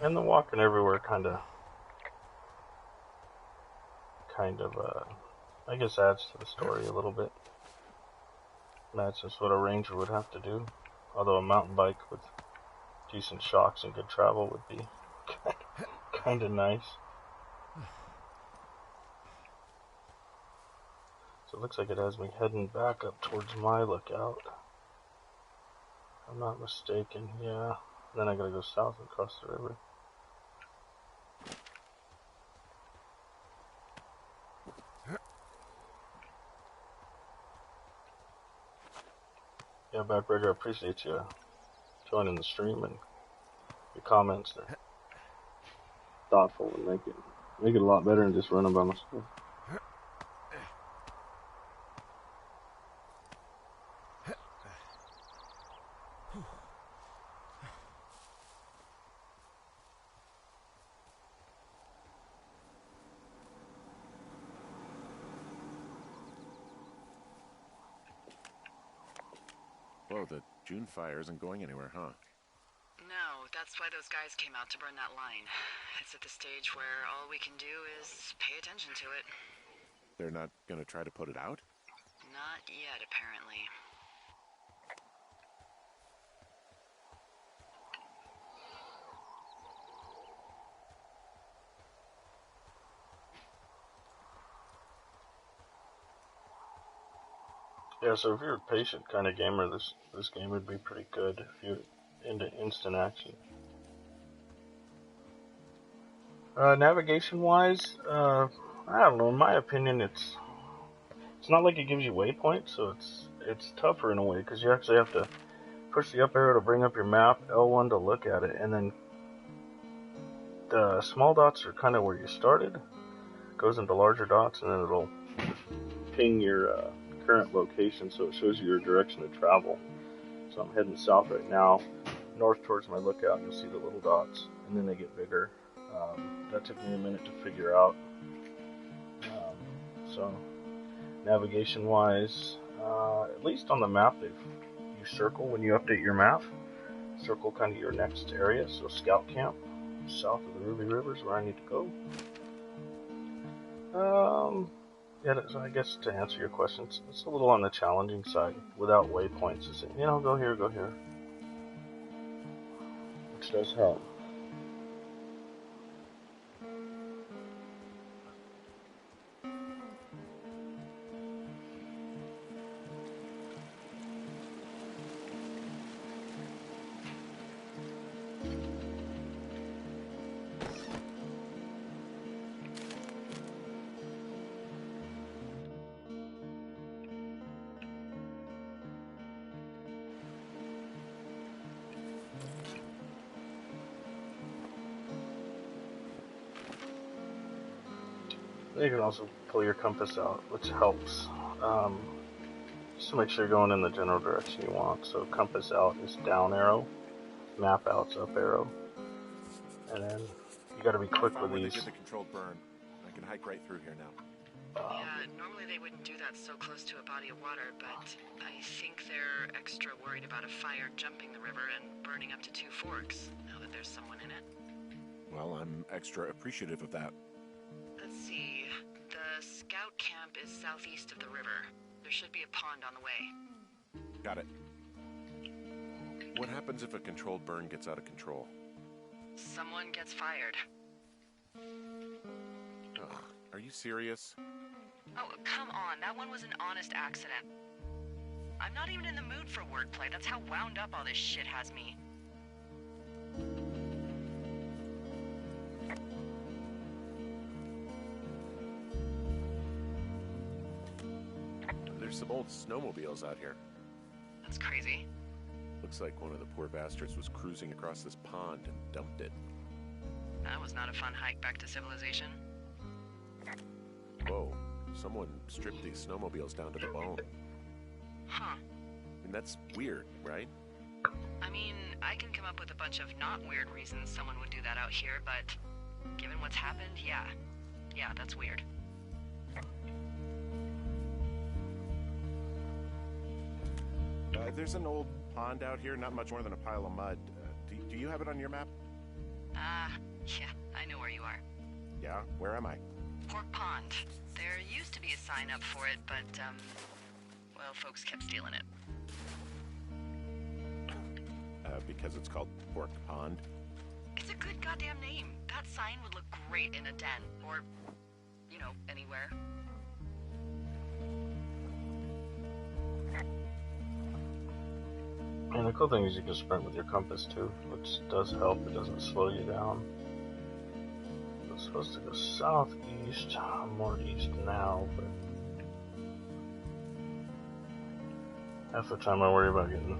And the walking everywhere kind of, I guess adds to the story a little bit. That's just what a ranger would have to do. Although a mountain bike with decent shocks and good travel would be kind of nice. So it looks like it has me heading back up towards my lookout. If I'm not mistaken, yeah. Then I gotta go south and cross the river. Yeah, Backbreaker, I appreciate you joining the stream, and your comments are thoughtful and make it a lot better than just running by myself. Whoa, the June fire isn't going anywhere, huh? No, that's why those guys came out to burn that line. It's at the stage where all we can do is pay attention to it. They're not gonna try to put it out? Not yet, apparently. Yeah, so if you're a patient kind of gamer, this game would be pretty good if you're into instant action. Navigation-wise, I don't know. In my opinion, it's not like it gives you waypoints, so it's tougher in a way because you actually have to push the up arrow to bring up your map, L1 to look at it, and then the small dots are kind of where you started. It goes into larger dots, and then it'll ping your current location, so it shows you your direction of travel. So I'm heading south right now, north towards my lookout. You'll see the little dots, and then they get bigger. That took me a minute to figure out. So navigation-wise, at least on the map, you circle when you update your map. Circle kind of your next area. So scout camp south of the Ruby River is where I need to go. Yeah, so I guess to answer your question, it's a little on the challenging side without waypoints. It's, go here, which does help. You can also pull your compass out, which helps, just to make sure you're going in the general direction you want. So compass out is down arrow, map out's up arrow, and then you got to be quick with Where they these. did the controlled burn. I can hike right through here now. Yeah, normally they wouldn't do that so close to a body of water, but I think they're extra worried about a fire jumping the river and burning up to 2 forks, now that there's someone in it. Well, I'm extra appreciative of that. Let's see. The scout camp is southeast of the river. There should be a pond on the way. Got it. What happens if a controlled burn gets out of control? Someone gets fired. Ugh, are you serious? Oh, come on. That one was an honest accident. I'm not even in the mood for wordplay. That's how wound up all this shit has me. There's some old snowmobiles out here. That's crazy. Looks like one of the poor bastards was cruising across this pond and dumped it. That was not a fun hike back to civilization. Whoa, someone stripped these snowmobiles down to the bone. Huh. And that's weird, right? I mean, I can come up with a bunch of not weird reasons someone would do that out here, but given what's happened, yeah. Yeah, that's weird. There's an old pond out here, not much more than a pile of mud. Do you have it on your map? Yeah, I know where you are. Yeah, where am I? Pork Pond. There used to be a sign up for it, but, well, folks kept stealing it. Because it's called Pork Pond? It's a good goddamn name. That sign would look great in a den, or, you know, anywhere. And the cool thing is you can sprint with your compass too, which does help. It doesn't slow you down. It's supposed to go southeast. I'm more east now, but half the time I worry about getting.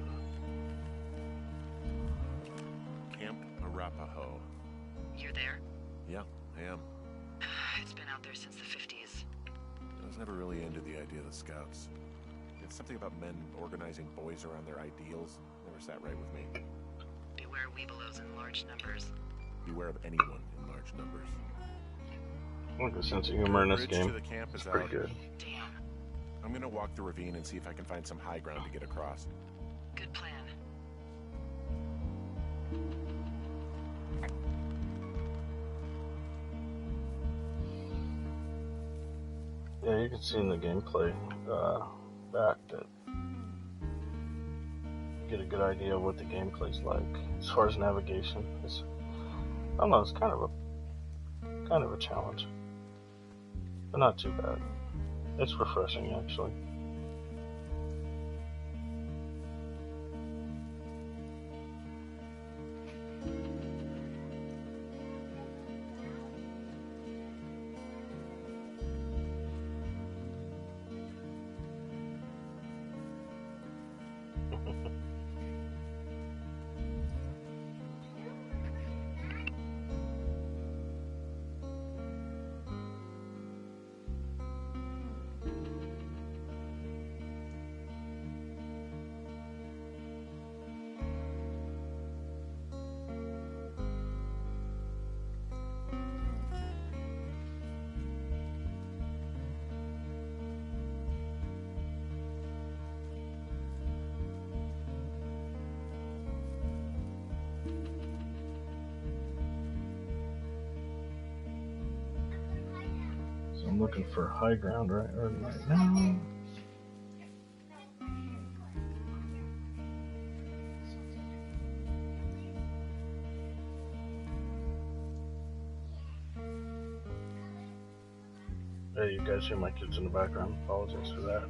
Camp Arapaho. You're there? Yeah, I am. It's been out there since the 50s. I was never really into the idea of the Scouts. It's something about men organizing boys around their ideals. Never sat right with me. Beware weebelows in large numbers. Beware of anyone in large numbers. I like the sense of humor in this Bridge game. to the camp is It's pretty out. good. Damn. I'm gonna walk the ravine and see if I can find some high ground to get across. Good plan. Yeah, you can see in the gameplay back that you get a good idea of what the gameplay's like as far as navigation. I don't know, it's kind of a challenge, but not too bad. It's refreshing actually. I'm looking for high ground right now. Hey, you guys hear my kids in the background. Apologize for that.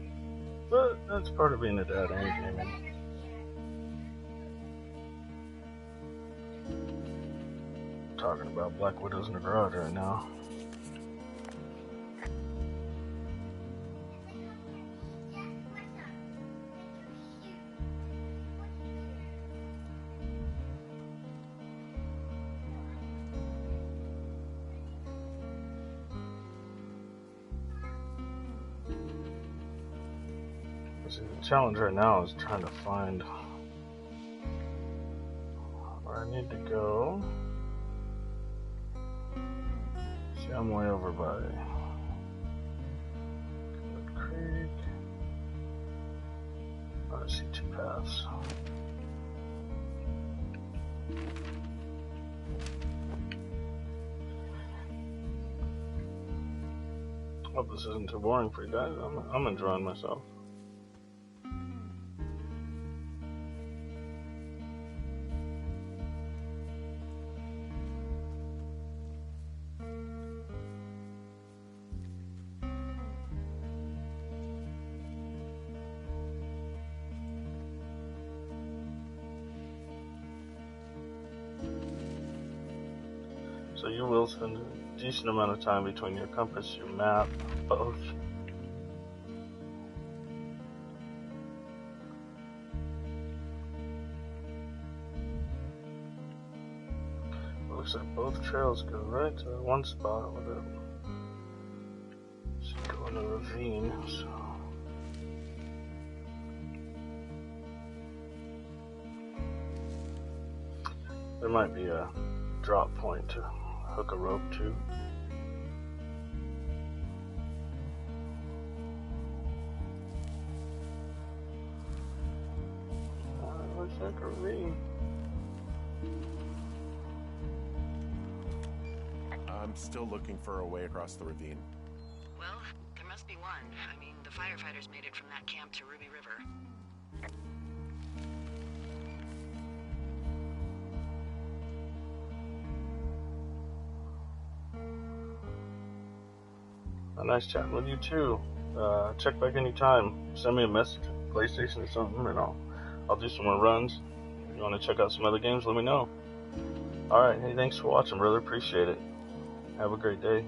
But that's part of being a dad and gaming. Talking about Black Widows in the garage right now. See, the challenge right now is trying to find where I need to go. See See, I'm way over by Good Creek. Oh, I see two paths. Hope this isn't too boring for you guys. I'm enjoying myself. So you will spend a decent amount of time between your compass, your map, both. Looks like both trails go right to one spot with it. Just go in a ravine, so. There might be a drop point to hook a rope to. Looks like a ravine. I'm still looking for a way across the ravine. Well, there must be one. I mean, the firefighters made it from that camp to Ruby River. Nice chatting with you too. Check back anytime. Send me a message, PlayStation or something, and I'll do some more runs. If you want to check out some other games, let me know. Alright, hey, thanks for watching, brother. Appreciate it. Have a great day.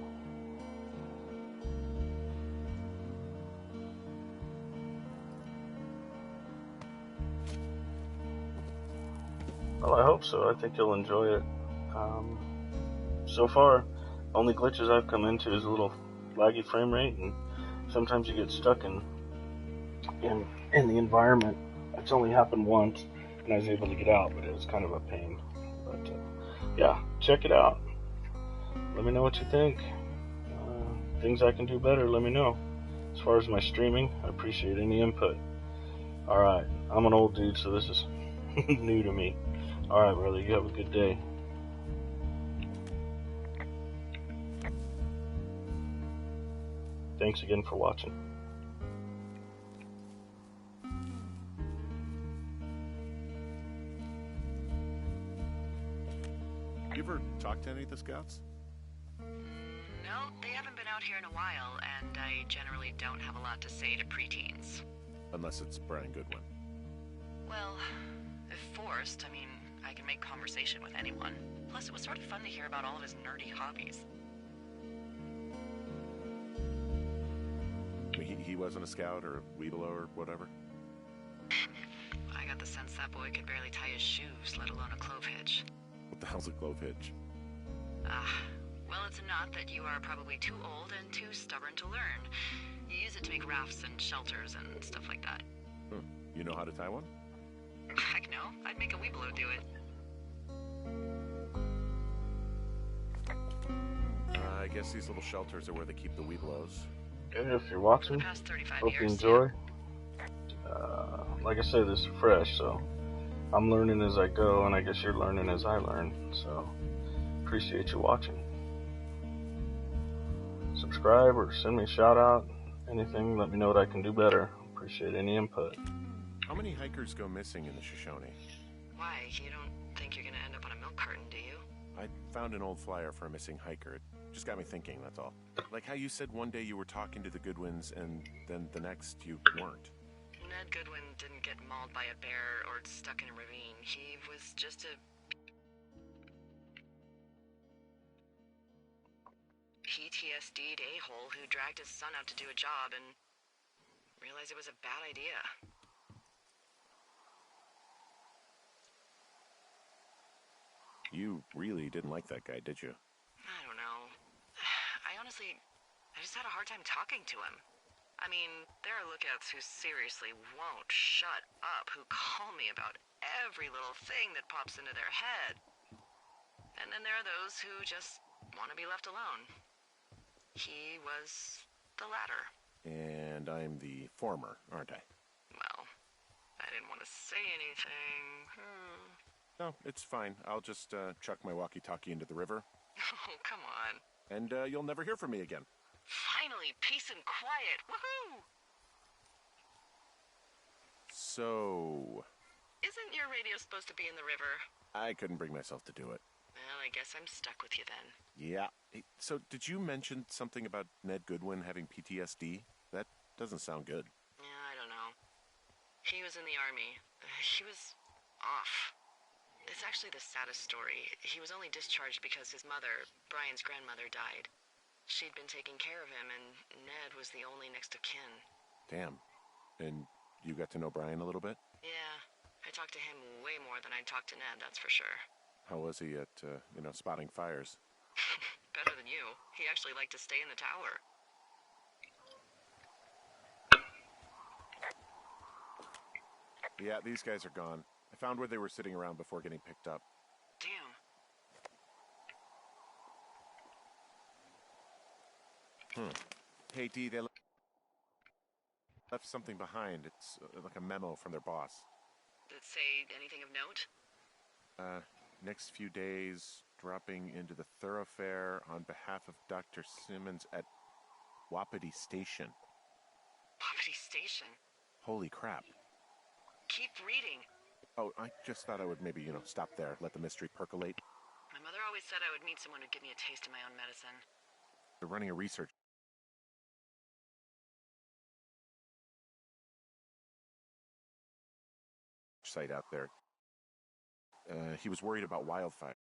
Well, I hope so. I think you'll enjoy it. So far, only glitches I've come into is a little laggy frame rate, and sometimes you get stuck in the environment. It's only happened once, and I was able to get out, but it was kind of a pain. But yeah, check it out. Let me know what you think. Things I can do better, let me know. As far as my streaming, I appreciate any input. Alright, I'm an old dude, so this is new to me. Alright, brother, you have a good day. Thanks again for watching. You ever talk to any of the scouts? No, they haven't been out here in a while, and I generally don't have a lot to say to preteens. Unless it's Brian Goodwin. Well, if forced, I mean, I can make conversation with anyone. Plus, it was sort of fun to hear about all of his nerdy hobbies. He wasn't a scout or a Weeblo or whatever? I got the sense that boy could barely tie his shoes, let alone a clove hitch. What the hell's a clove hitch? Well, it's a knot that you are probably too old and too stubborn to learn. You use it to make rafts and shelters and stuff like that. You know how to tie one? Heck no, I'd make a Weeblo do it. I guess these little shelters are where they keep the Weeblos. And if you're watching, For the past 35 hope years, you enjoy. Like I said, this is fresh, so I'm learning as I go, and I guess you're learning as I learn. So appreciate you watching. Subscribe or send me a shout out. Anything, let me know what I can do better. Appreciate any input. How many hikers go missing in the Shoshone? Why, you don't think you're gonna end up on a milk carton, do you? I found an old flyer for a missing hiker. It just got me thinking, that's all. Like how you said one day you were talking to the Goodwins and then the next you weren't. Ned Goodwin didn't get mauled by a bear or stuck in a ravine. He was just a PTSD'd a-hole who dragged his son out to do a job and realized it was a bad idea. You really didn't like that guy, did you? I don't know. I just had a hard time talking to him. I mean, there are lookouts who seriously won't shut up, who call me about every little thing that pops into their head. And then there are those who just want to be left alone. He was the latter. And I'm the former, aren't I? Well, I didn't want to say anything. No, it's fine. I'll just chuck my walkie-talkie into the river. Oh, come on. And you'll never hear from me again. Finally, peace and quiet. Woohoo! So... Isn't your radio supposed to be in the river? I couldn't bring myself to do it. Well, I guess I'm stuck with you then. Yeah. Hey, so did you mention something about Ned Goodwin having PTSD? That doesn't sound good. Yeah, I don't know. He was in the army. He was off. It's actually the saddest story. He was only discharged because his mother, Brian's grandmother, died. She'd been taking care of him, and Ned was the only next of kin. Damn. And you got to know Brian a little bit? Yeah, I talked to him way more than I'd talked to Ned, that's for sure. How was he at, spotting fires? Better than you. He actually liked to stay in the tower. Yeah, these guys are gone. I found where they were sitting around before getting picked up. Damn. Hey, Dee, they left something behind. It's like a memo from their boss. Did it say anything of note? Next few days, dropping into the thoroughfare on behalf of Dr. Simmons at Wapiti Station. Wapiti Station? Holy crap. Keep reading. Oh, I just thought I would maybe, stop there, let the mystery percolate. My mother always said I would meet someone who'd give me a taste of my own medicine. They're running a research site out there. He was worried about wildfire.